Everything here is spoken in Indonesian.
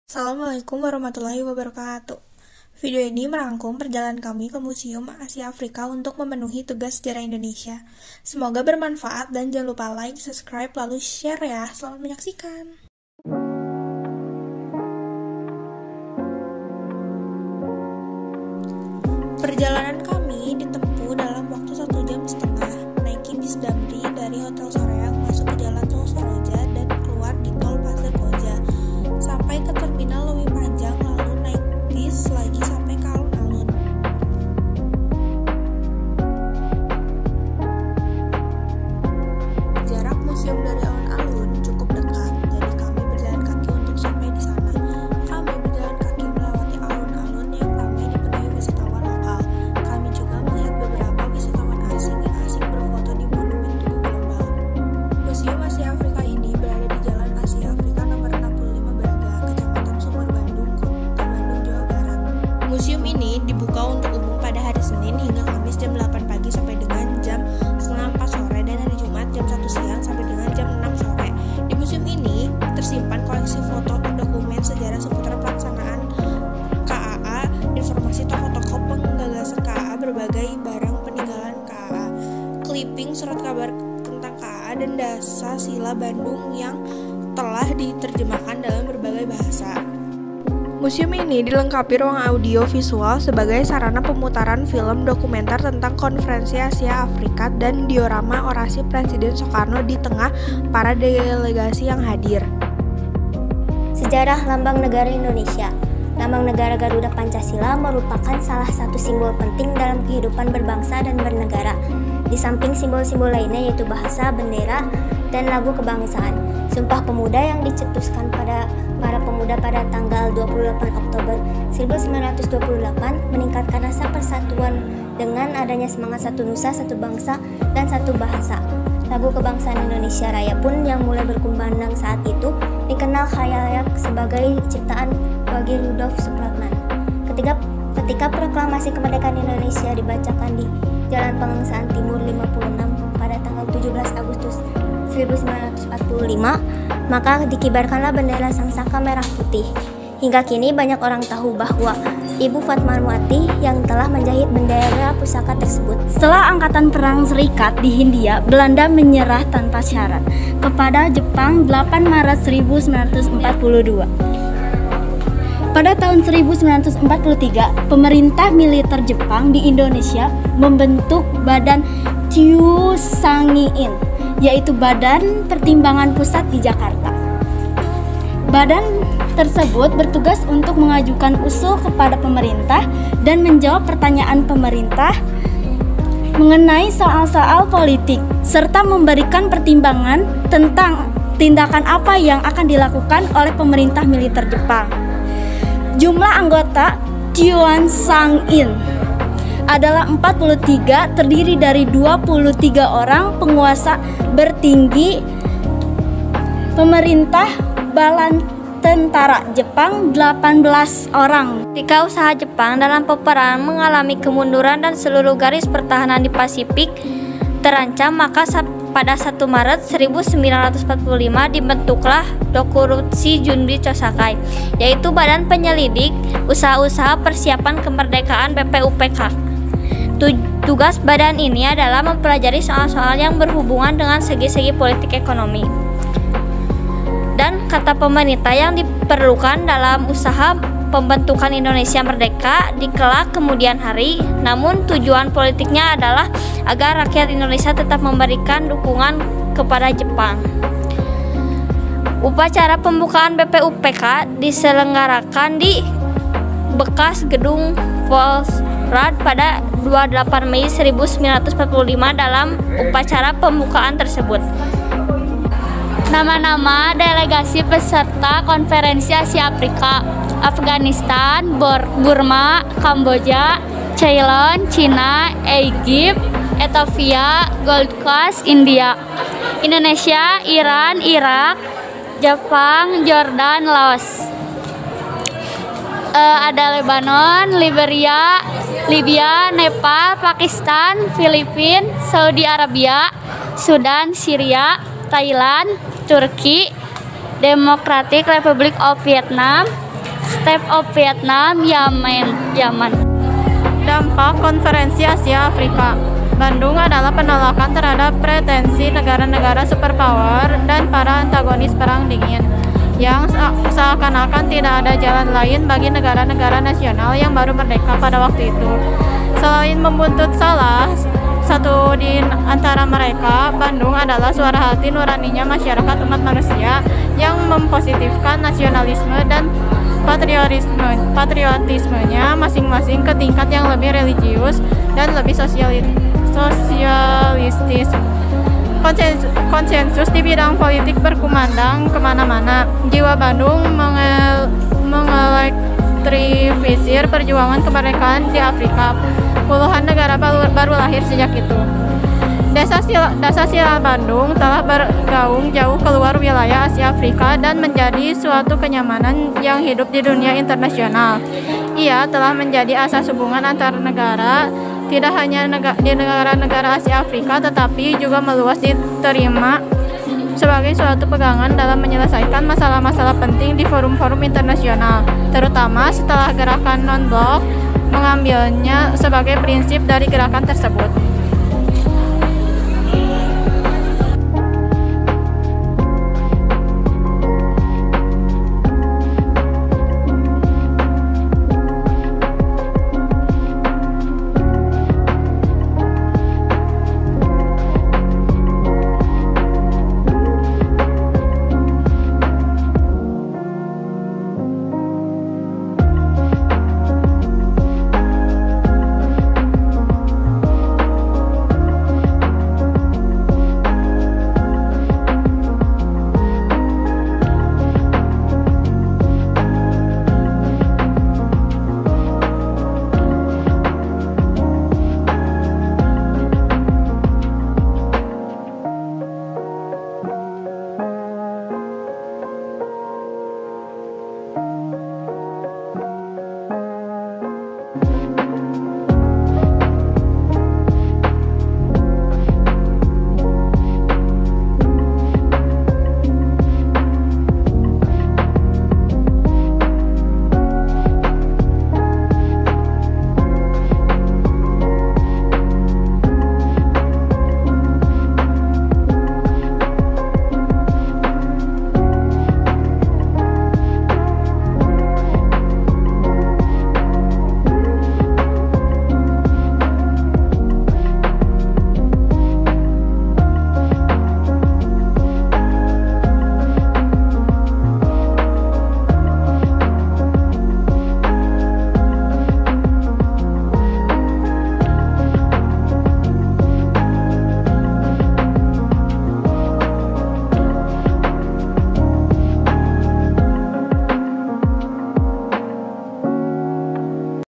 Assalamualaikum warahmatullahi wabarakatuh. Video ini merangkum perjalanan kami ke Museum Asia Afrika untuk memenuhi tugas sejarah Indonesia. Semoga bermanfaat dan jangan lupa like, subscribe, lalu share ya. Selamat menyaksikan. Perjalanan kami ditempuh dalam waktu 1,5 jam menaiki bis Damri dari Hotel Soreang masuk ke Jalan Tol Soroja dan keluar di Tol Pasir Koja sampai ke Terminal Lewi Panjang, lalu naik bis lagi sampai ke alun-alun. Jarak museum dari alun-alun cukup dekat, jadi kami berjalan kaki untuk sampai di sana. Kami berjalan kaki melewati alun-alun yang ramai dipenuhi wisatawan lokal. Kami juga melihat beberapa wisatawan asing yang asik berfoto di Monumen Tugu Global. Museum Asia Afrika ini berada di Jalan Asia Afrika nomor 65 Braga, Kecamatan Sumur Bandung, Kota Bandung, Jawa Barat. Museum ini dibuka untuk umum pada hari Senin hingga Kamis jam 8 pagi sampai dengan jam setengah 4 sore dan hari Jumat jam 1 siang sampai dengan jam 6 sore. Di museum ini tersimpan koleksi foto dokumen sejarah seputar pelaksanaan KAA, informasi tokoh-tokoh penggagasan KAA, berbagai barang peninggalan KAA, clipping surat kabar tentang KAA, dan dasar sila Bandung yang telah diterjemahkan dalam berbagai bahasa. Museum ini dilengkapi ruang audio visual sebagai sarana pemutaran film dokumenter tentang Konferensi Asia Afrika dan diorama orasi Presiden Soekarno di tengah para delegasi yang hadir. Sejarah Lambang Negara Indonesia. Lambang Negara Garuda Pancasila merupakan salah satu simbol penting dalam kehidupan berbangsa dan bernegara. Di samping simbol-simbol lainnya yaitu bahasa, bendera, dan lagu kebangsaan. Sumpah Pemuda yang dicetuskan pada para pemuda pada tanggal 28 Oktober 1928 meningkatkan rasa persatuan dengan adanya semangat satu nusa, satu bangsa, dan satu bahasa. Lagu Kebangsaan Indonesia Raya pun yang mulai berkumandang saat itu dikenal khalayak sebagai ciptaan bagi Rudolf Supratman. Ketika proklamasi kemerdekaan Indonesia dibacakan di Jalan Pegangsaan Timur 56 pada tanggal 17 Agustus 1945, maka dikibarkanlah bendera Sangsaka merah putih. Hingga kini banyak orang tahu bahwa Ibu Fatmawati yang telah menjahit bendera pusaka tersebut. Setelah Angkatan Perang Serikat di Hindia, Belanda menyerah tanpa syarat kepada Jepang 8 Maret 1942. Pada tahun 1943, pemerintah militer Jepang di Indonesia membentuk Badan Chusangiin, yaitu Badan Pertimbangan Pusat di Jakarta. Badan tersebut bertugas untuk mengajukan usul kepada pemerintah dan menjawab pertanyaan pemerintah mengenai soal-soal politik, serta memberikan pertimbangan tentang tindakan apa yang akan dilakukan oleh pemerintah militer Jepang. Jumlah anggota Chusangiin adalah 43, terdiri dari 23 orang penguasa bertinggi, pemerintah, balan tentara Jepang 18 orang. Ketika usaha Jepang dalam peperangan mengalami kemunduran dan seluruh garis pertahanan di Pasifik terancam, maka pada 1 Maret 1945 dibentuklah Dokurushi Junbi Chosakai, yaitu Badan Penyelidik Usaha-usaha Persiapan Kemerdekaan BPUPK. Tugas badan ini adalah mempelajari soal-soal yang berhubungan dengan segi-segi politik ekonomi dan kata pemerintah yang diperlukan dalam usaha pembentukan Indonesia merdeka di kelak kemudian hari. Namun tujuan politiknya adalah agar rakyat Indonesia tetap memberikan dukungan kepada Jepang. Upacara pembukaan BPUPK diselenggarakan di bekas gedung Volksraad pada 28 Mei 1945. Dalam upacara pembukaan tersebut, nama-nama delegasi peserta Konferensi Asia Afrika: Afghanistan, Burma, Kamboja, Ceylon, Cina, Egypt, Ethiopia, Gold Coast, India, Indonesia, Iran, Irak, Jepang, Jordan, Laos. Ada Lebanon, Liberia, Libya, Nepal, Pakistan, Filipina, Saudi Arabia, Sudan, Syria, Thailand, Turki, Democratic Republic of Vietnam, State of Vietnam, Yaman. Dampak Konferensi Asia Afrika. Bandung adalah penolakan terhadap pretensi negara-negara superpower dan para antagonis Perang Dingin, yang seakan-akan tidak ada jalan lain bagi negara-negara nasional yang baru merdeka pada waktu itu. Selain membuntut salah satu di antara mereka, Bandung adalah suara hati nuraninya masyarakat umat manusia yang mempositifkan nasionalisme dan patriotismenya masing-masing ke tingkat yang lebih religius dan lebih sosialistis. Konsensus di bidang politik berkumandang kemana-mana. Jiwa Bandung mengelektrifisir perjuangan kemerdekaan di Afrika. Puluhan negara baru lahir sejak itu. Desa Sila Bandung telah bergaung jauh keluar wilayah Asia Afrika dan menjadi suatu kenyamanan yang hidup di dunia internasional. Ia telah menjadi asas hubungan antar negara, tidak hanya di negara-negara Asia Afrika, tetapi juga meluas diterima sebagai suatu pegangan dalam menyelesaikan masalah-masalah penting di forum-forum internasional, terutama setelah gerakan non-blok mengambilnya sebagai prinsip dari gerakan tersebut.